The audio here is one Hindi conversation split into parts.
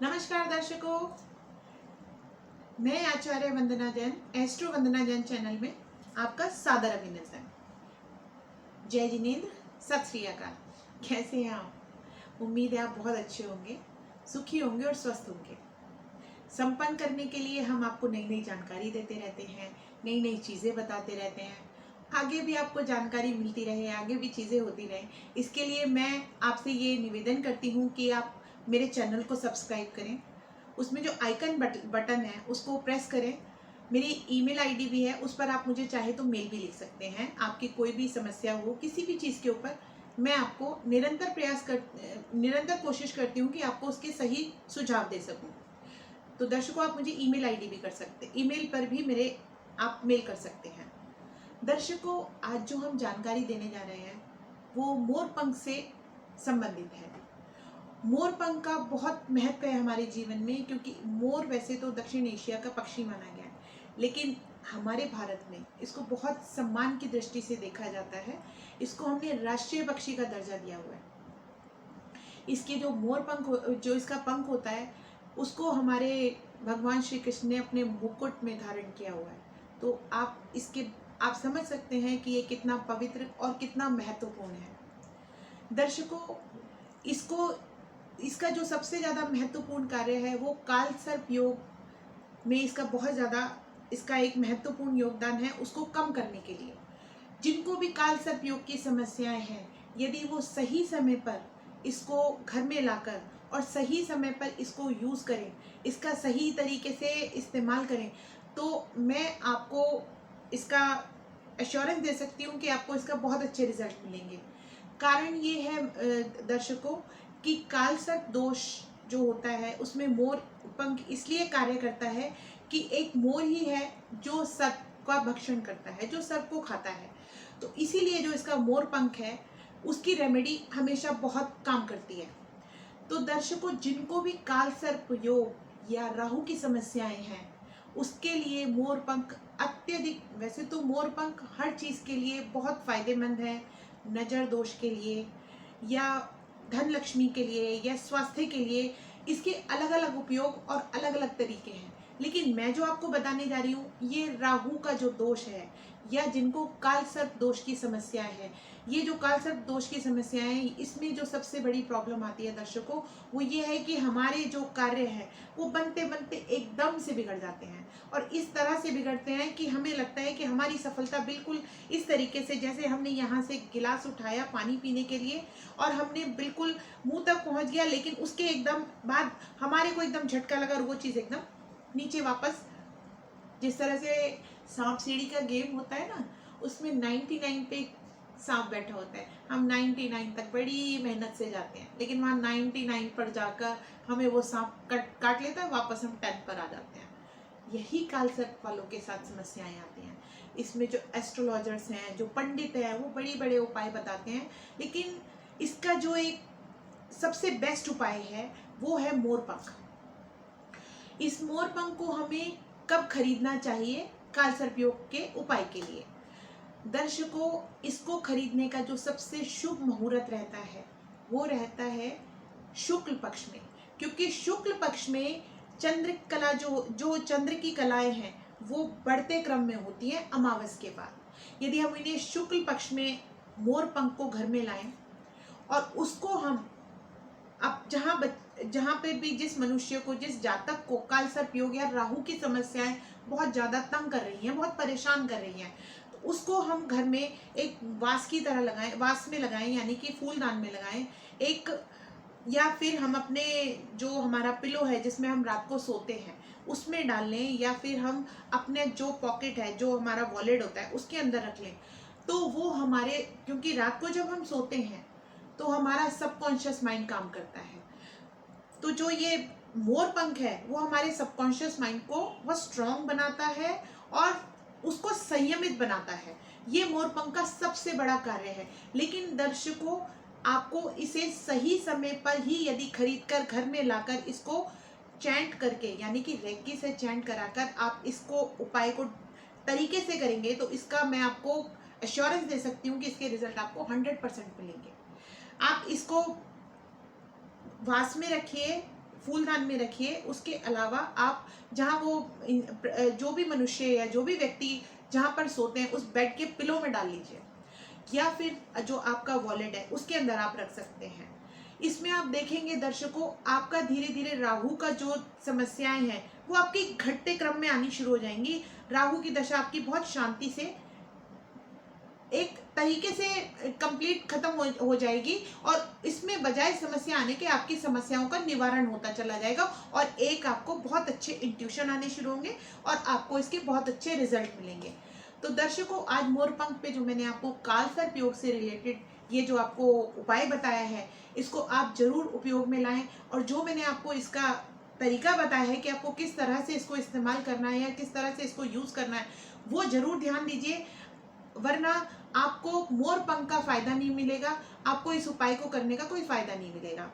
नमस्कार दर्शकों, मैं आचार्य वंदना जैन एस्ट्रो वंदना जैन चैनल में आपका सादर अभिनंदन। जय जिनेन्द्र, सत श्री अकाल। कैसे हैं आप? उम्मीद है आप बहुत अच्छे होंगे, सुखी होंगे और स्वस्थ होंगे। संपन्न करने के लिए हम आपको नई नई जानकारी देते रहते हैं, नई नई चीज़ें बताते रहते हैं। आगे भी आपको जानकारी मिलती रहे, आगे भी चीज़ें होती रहें, इसके लिए मैं आपसे ये निवेदन करती हूँ कि आप मेरे चैनल को सब्सक्राइब करें। उसमें जो आइकन बटन है उसको प्रेस करें। मेरी ईमेल आईडी भी है, उस पर आप मुझे चाहे तो मेल भी लिख सकते हैं। आपकी कोई भी समस्या हो किसी भी चीज़ के ऊपर, मैं आपको निरंतर कोशिश करती हूँ कि आपको उसके सही सुझाव दे सकूँ। तो दर्शकों, आप मुझे ईमेल आईडी भी कर सकते हैं, ईमेल पर भी मेरे आप मेल कर सकते हैं। दर्शकों, आज जो हम जानकारी देने जा रहे हैं वो मोर पंख से संबंधित है। मोर पंख का बहुत महत्व है हमारे जीवन में, क्योंकि मोर वैसे तो दक्षिण एशिया का पक्षी माना गया है, लेकिन हमारे भारत में इसको बहुत सम्मान की दृष्टि से देखा जाता है। इसको हमने राष्ट्रीय पक्षी का दर्जा दिया हुआ है। इसके जो मोर पंख जो इसका पंख होता है उसको हमारे भगवान श्री कृष्ण ने अपने मुकुट में धारण किया हुआ है। तो आप समझ सकते हैं कि ये कितना पवित्र और कितना महत्वपूर्ण है। दर्शकों, इसको इसका जो सबसे ज़्यादा महत्वपूर्ण कार्य है वो काल सर्प योग में इसका एक महत्वपूर्ण योगदान है, उसको कम करने के लिए। जिनको भी काल सर्प योग की समस्याएं हैं, यदि वो सही समय पर इसको घर में लाकर और सही समय पर इसको यूज़ करें, इसका सही तरीके से इस्तेमाल करें, तो मैं आपको इसका एश्योरेंस दे सकती हूँ कि आपको इसका बहुत अच्छे रिजल्ट मिलेंगे। कारण ये है दर्शकों कि कालसर्प दोष जो होता है उसमें मोर पंख इसलिए कार्य करता है कि एक मोर ही है जो सर्प का भक्षण करता है, जो सर्प को खाता है। तो इसीलिए जो इसका मोर पंख है उसकी रेमेडी हमेशा बहुत काम करती है। तो दर्शकों, जिनको भी काल सर्प योग या राहु की समस्याएं हैं उसके लिए मोर पंख अत्यधिक, वैसे तो मोर पंख हर चीज़ के लिए बहुत फायदेमंद है। नज़र दोष के लिए या धन लक्ष्मी के लिए या स्वास्थ्य के लिए इसके अलग अलग उपयोग और अलग अलग तरीके हैं। लेकिन मैं जो आपको बताने जा रही हूँ ये राहु का जो दोष है या जिनको काल सर्प दोष की समस्या है, ये जो काल सर्प दोष की समस्याएं हैं, इसमें जो सबसे बड़ी प्रॉब्लम आती है दर्शकों, वो ये है कि हमारे जो कार्य हैं वो बनते बनते एकदम से बिगड़ जाते हैं। और इस तरह से बिगड़ते हैं कि हमें लगता है कि हमारी सफलता बिल्कुल इस तरीके से, जैसे हमने यहाँ से गिलास उठाया पानी पीने के लिए और हमने बिल्कुल मुंह तक पहुँच गया, लेकिन उसके एकदम बाद हमारे को एकदम झटका लगा और वो चीज़ एकदम नीचे वापस, जिस तरह से सांप सीढ़ी का गेम होता है ना, उसमें 99 पे सांप बैठा होता है, हम 99 तक बड़ी मेहनत से जाते हैं, लेकिन वहाँ 99 पर जाकर हमें वो सांप काट लेता है, वापस हम 10 पर आ जाते हैं। यही काल सर्प वालों के साथ समस्याएं आती हैं। इसमें जो एस्ट्रोलॉजर्स हैं, जो पंडित हैं, वो बड़े बड़े उपाय बताते हैं, लेकिन इसका जो एक सबसे बेस्ट उपाय है वो है मोरपंख। इस मोरपंख को हमें कब खरीदना चाहिए काल सर्प योग के उपाय के लिए? दर्शकों, इसको खरीदने का जो सबसे शुभ मुहूर्त रहता है वो रहता है शुक्ल पक्ष में, क्योंकि शुक्ल पक्ष में चंद्र कला जो चंद्र की कलाएं हैं वो बढ़ते क्रम में होती हैं अमावस के बाद। यदि हम इन्हें शुक्ल पक्ष में मोर पंख को घर में लाएं और उसको हम अब जहाँ पे भी जिस मनुष्य को, जिस जातक को काल सर्प योग या राहु की समस्याएं बहुत ज़्यादा तंग कर रही हैं, बहुत परेशान कर रही हैं, तो उसको हम घर में एक वास की तरह लगाएं, वास में लगाएं, यानी कि फूलदान में लगाएं एक, या फिर हम अपने जो हमारा पिलो है जिसमें हम रात को सोते हैं उसमें डाल लें, या फिर हम अपने जो पॉकेट है, जो हमारा वॉलेट होता है, उसके अंदर रख लें। तो वो हमारे, क्योंकि रात को जब हम सोते हैं तो हमारा सबकॉन्शियस माइंड काम करता है, तो जो ये मोर पंख है वो हमारे सबकॉन्शियस माइंड को वो स्ट्रांग बनाता है और उसको संयमित बनाता है। ये मोर पंख का सबसे बड़ा कार्य है। लेकिन दर्शकों, आपको इसे सही समय पर ही यदि खरीद कर घर में लाकर इसको चैंट करके, यानी कि रेकी से चैंट कराकर आप इसको उपाय को तरीके से करेंगे तो इसका मैं आपको एश्योरेंस दे सकती हूँ कि इसके रिजल्ट आपको 100% मिलेंगे। आप इसको वास में रखिए, फूलदान में रखिए। उसके अलावा आप जहाँ वो जो भी मनुष्य या जो भी व्यक्ति जहाँ पर सोते हैं उस बेड के पिलो में डाल लीजिए, या फिर जो आपका वॉलेट है उसके अंदर आप रख सकते हैं। इसमें आप देखेंगे दर्शकों, आपका धीरे धीरे राहु का जो समस्याएं हैं वो आपकी घटते क्रम में आनी शुरू हो जाएंगी। राहु की दशा आपकी बहुत शांति से एक तरीके से कंप्लीट खत्म हो जाएगी, और इसमें बजाय समस्या आने के आपकी समस्याओं का निवारण होता चला जाएगा, और एक आपको बहुत अच्छे इंट्यूशन आने शुरू होंगे और आपको इसके बहुत अच्छे रिजल्ट मिलेंगे। तो दर्शकों, आज मोरपंख पे जो मैंने आपको काल सर्प योग से रिलेटेड ये जो आपको उपाय बताया है, इसको आप जरूर उपयोग में लाएं। और जो मैंने आपको इसका तरीका बताया है कि आपको किस तरह से इसको इस्तेमाल करना है या किस तरह से इसको यूज करना है, वो जरूर ध्यान दीजिए, वरना आपको मोरपंख का फायदा नहीं मिलेगा, आपको इस उपाय को करने का कोई फायदा नहीं मिलेगा।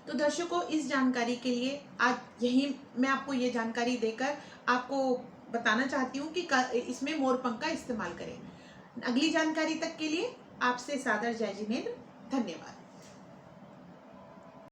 तो दर्शकों, इस जानकारी के लिए आज यही मैं आपको ये जानकारी देकर आपको बताना चाहती हूँ कि इसमें मोरपंख का इस्तेमाल करें। अगली जानकारी तक के लिए आपसे सादर जय जिनेंद्र। धन्यवाद।